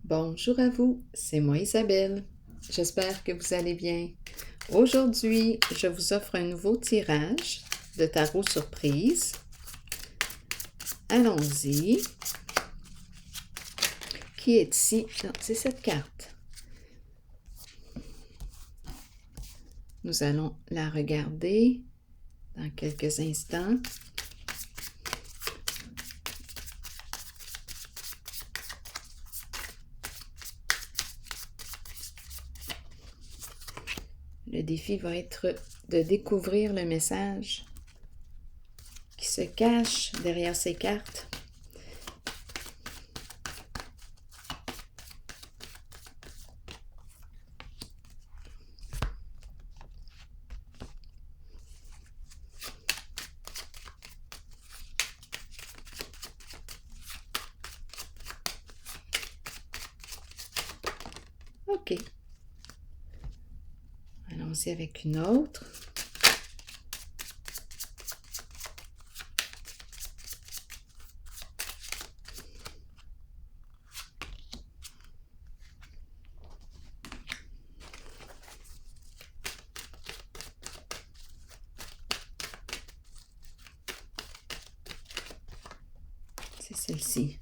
Bonjour à vous, c'est moi Isabelle. J'espère que vous allez bien. Aujourd'hui, je vous offre un nouveau tirage de tarot surprise. Allons-y. Qui est ici? Non, c'est cette carte. Nous allons la regarder dans quelques instants. Le défi va être de découvrir le message qui se cache derrière ces cartes. OK. Allons-y avec une autre. C'est celle-ci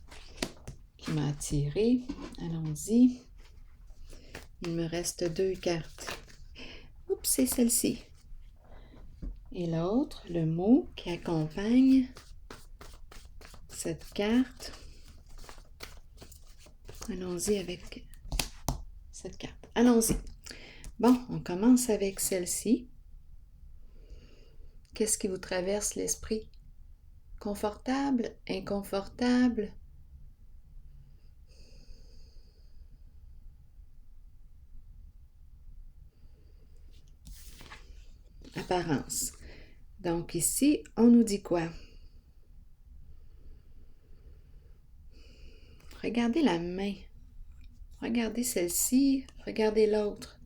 qui m'a attirée. Allons-y. Il me reste 2 cartes. Oups, c'est celle-ci. Et l'autre, le mot qui accompagne cette carte. Allons-y avec cette carte. Allons-y. Bon, on commence avec celle-ci. Qu'est-ce qui vous traverse l'esprit? Confortable? Inconfortable? Apparence. Donc ici, on nous dit quoi? Regardez la main. Regardez celle-ci. Regardez l'autre.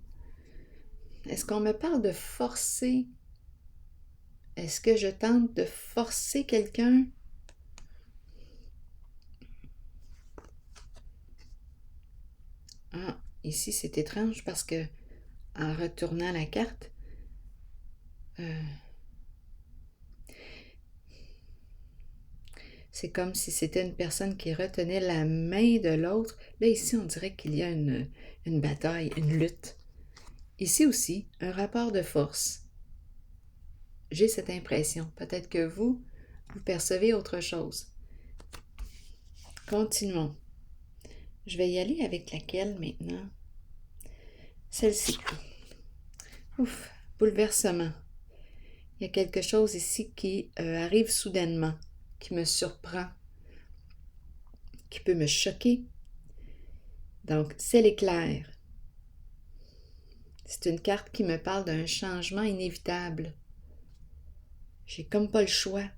Est-ce qu'on me parle de forcer? Est-ce que je tente de forcer quelqu'un? Ah, ici c'est étrange parce que en retournant la carte, c'est comme si c'était une personne qui retenait la main de l'autre. Là, ici, on dirait qu'il y a une bataille, une lutte. Ici aussi, un rapport de force. J'ai cette impression. Peut-être que vous percevez autre chose. Continuons. Je vais y aller avec laquelle maintenant? Celle-ci. Ouf, bouleversement. Il y a quelque chose ici qui arrive soudainement, qui me surprend, qui peut me choquer. Donc, c'est l'éclair. C'est une carte qui me parle d'un changement inévitable. J'ai comme pas le choix.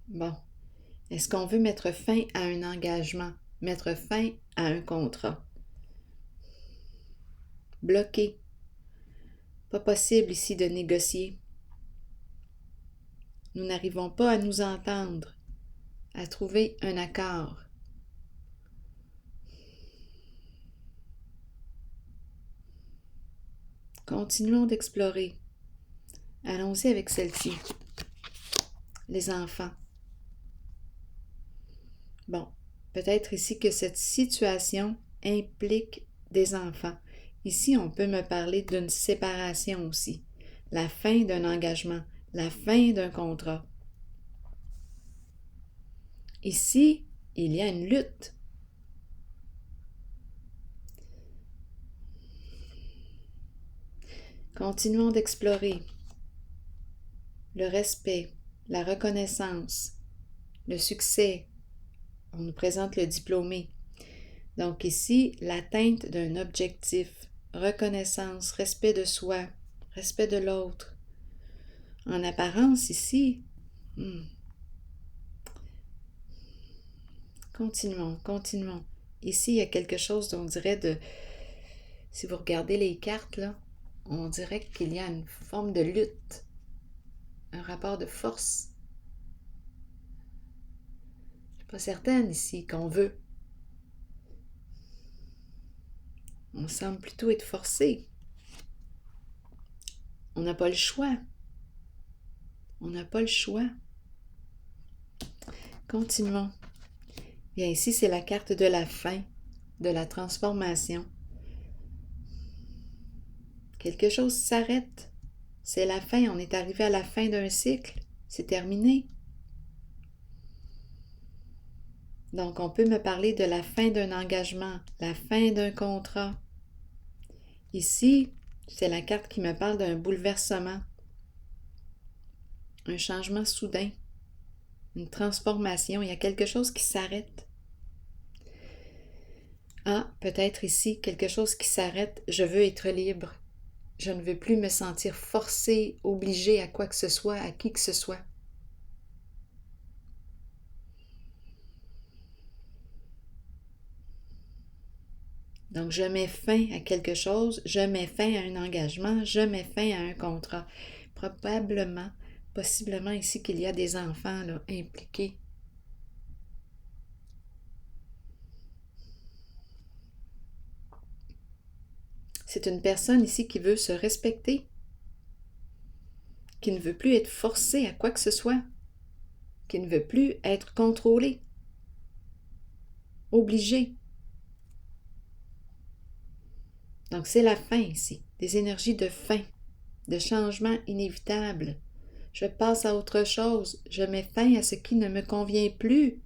Bon, est-ce qu'on veut mettre fin à un engagement, mettre fin à un contrat? Bloqué. Pas possible ici de négocier. Nous n'arrivons pas à nous entendre, à trouver un accord. Continuons d'explorer. Allons-y avec celle-ci. Les enfants. Bon, peut-être ici que cette situation implique des enfants. Ici, on peut me parler d'une séparation aussi, la fin d'un engagement, la fin d'un contrat. Ici, il y a une lutte. Continuons d'explorer le respect, la reconnaissance, le succès. On nous présente le diplômé. Donc ici, l'atteinte d'un objectif, reconnaissance, respect de soi, respect de l'autre. En apparence, ici, continuons. Ici, il y a quelque chose, on dirait, de... Si vous regardez les cartes, là, on dirait qu'il y a une forme de lutte, un rapport de force. Je ne suis pas certaine ici qu'on veut. On semble plutôt être forcé. On n'a pas le choix. On n'a pas le choix. Continuons. Bien, ici, c'est la carte de la fin, de la transformation. Quelque chose s'arrête. C'est la fin. On est arrivé à la fin d'un cycle. C'est terminé. Donc, on peut me parler de la fin d'un engagement, la fin d'un contrat. Ici, c'est la carte qui me parle d'un bouleversement, un changement soudain, une transformation. Il y a quelque chose qui s'arrête. Ah, peut-être ici, quelque chose qui s'arrête. Je veux être libre. Je ne veux plus me sentir forcée, obligée à quoi que ce soit, à qui que ce soit. Donc, je mets fin à quelque chose, je mets fin à un engagement, je mets fin à un contrat. Probablement, possiblement ici qu'il y a des enfants là, impliqués. C'est une personne ici qui veut se respecter, qui ne veut plus être forcée à quoi que ce soit, qui ne veut plus être contrôlée, obligée. Donc, c'est la fin ici, des énergies de fin, de changement inévitable. Je passe à autre chose, je mets fin à ce qui ne me convient plus.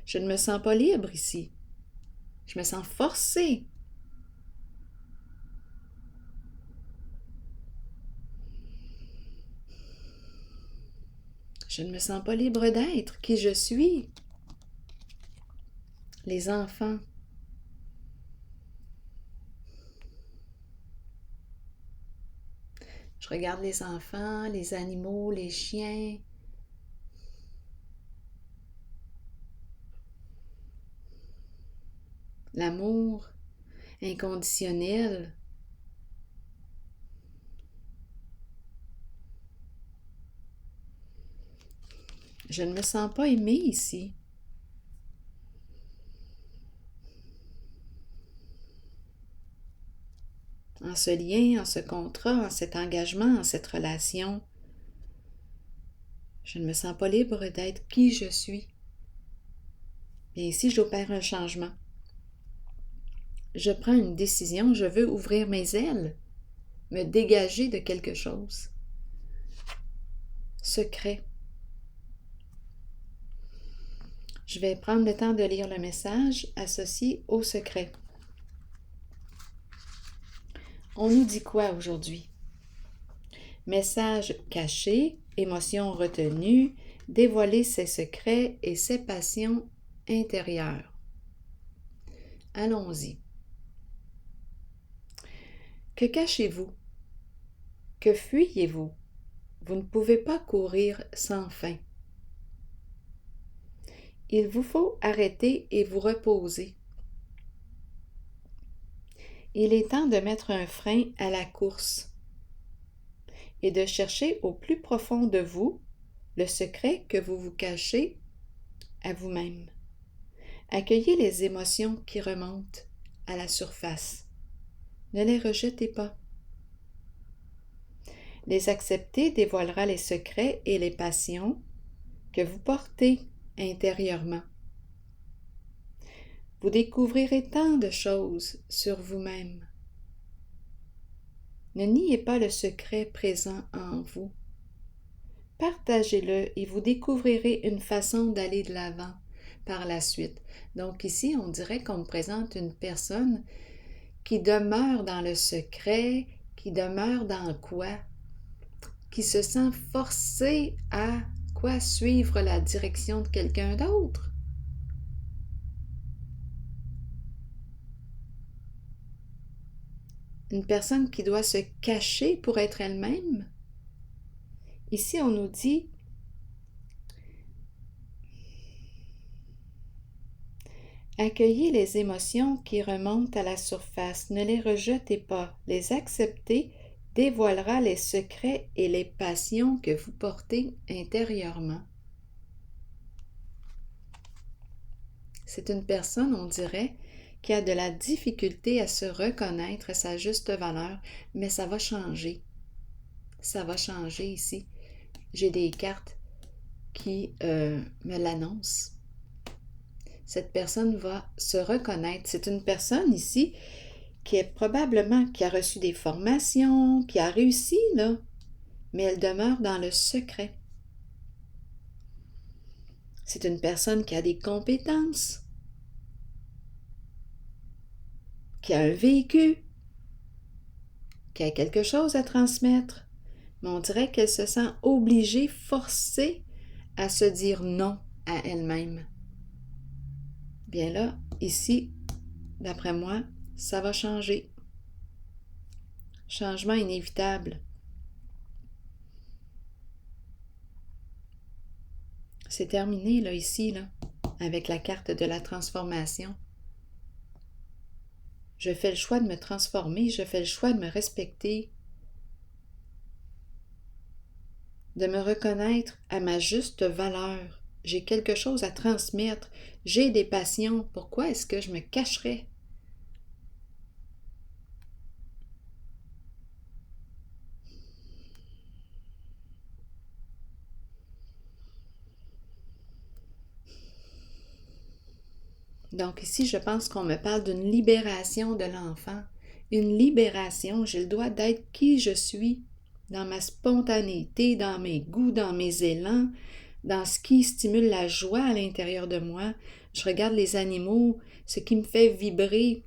Je ne me sens pas libre ici. Je me sens forcée. Je ne me sens pas libre d'être qui je suis. Les enfants. Je regarde les enfants, les animaux, les chiens. L'amour inconditionnel. Je ne me sens pas aimée ici. En ce lien, en ce contrat, en cet engagement, en cette relation, je ne me sens pas libre d'être qui je suis. Bien ici, j'opère un changement. Je prends une décision, je veux ouvrir mes ailes, me dégager de quelque chose. Secret. Je vais prendre le temps de lire le message associé au secret. On nous dit quoi aujourd'hui? Message caché, émotion retenue, dévoiler ses secrets et ses passions intérieures. Allons-y. Que cachez-vous? Que fuyez-vous? Vous ne pouvez pas courir sans fin. Il vous faut arrêter et vous reposer. Il est temps de mettre un frein à la course et de chercher au plus profond de vous le secret que vous vous cachez à vous-même. Accueillez les émotions qui remontent à la surface. Ne les rejetez pas. Les accepter dévoilera les secrets et les passions que vous portez intérieurement. Vous découvrirez tant de choses sur vous-même. Ne niez pas le secret présent en vous. Partagez-le et vous découvrirez une façon d'aller de l'avant par la suite. Donc ici, on dirait qu'on me présente une personne qui demeure dans le secret, qui demeure dans quoi? Qui se sent forcée à quoi? Suivre la direction de quelqu'un d'autre. Une personne qui doit se cacher pour être elle-même. Ici, on nous dit accueillez les émotions qui remontent à la surface, ne les rejetez pas, les acceptez dévoilera les secrets et les passions que vous portez intérieurement. C'est une personne, on dirait, qui a de la difficulté à se reconnaître à sa juste valeur, mais ça va changer. Ça va changer ici. J'ai des cartes qui me l'annoncent. Cette personne va se reconnaître. C'est une personne ici qui a reçu des formations, qui a réussi, là, mais elle demeure dans le secret. C'est une personne qui a des compétences, qui a un vécu, qui a quelque chose à transmettre, mais on dirait qu'elle se sent obligée, forcée à se dire non à elle-même. Bien là, ici, d'après moi, ça va changer. Changement inévitable. C'est terminé, là, ici, là, avec la carte de la transformation. Je fais le choix de me transformer, je fais le choix de me respecter, de me reconnaître à ma juste valeur. J'ai quelque chose à transmettre, j'ai des passions. Pourquoi est-ce que je me cacherais? Donc ici, je pense qu'on me parle d'une libération de l'enfant. Une libération, j'ai le droit d'être qui je suis, dans ma spontanéité, dans mes goûts, dans mes élans, dans ce qui stimule la joie à l'intérieur de moi. Je regarde les animaux, ce qui me fait vibrer.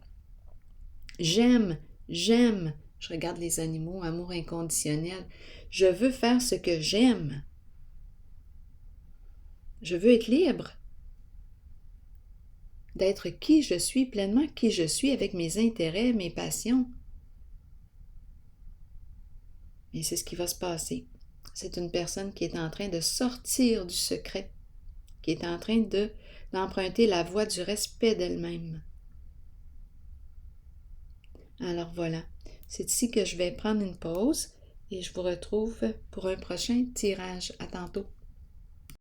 J'aime. Je regarde les animaux, amour inconditionnel. Je veux faire ce que j'aime. Je veux être libre. D'être qui je suis, pleinement qui je suis, avec mes intérêts, mes passions. Et c'est ce qui va se passer. C'est une personne qui est en train de sortir du secret, qui est en train d'emprunter la voie du respect d'elle-même. Alors voilà, c'est ici que je vais prendre une pause et je vous retrouve pour un prochain tirage. À tantôt.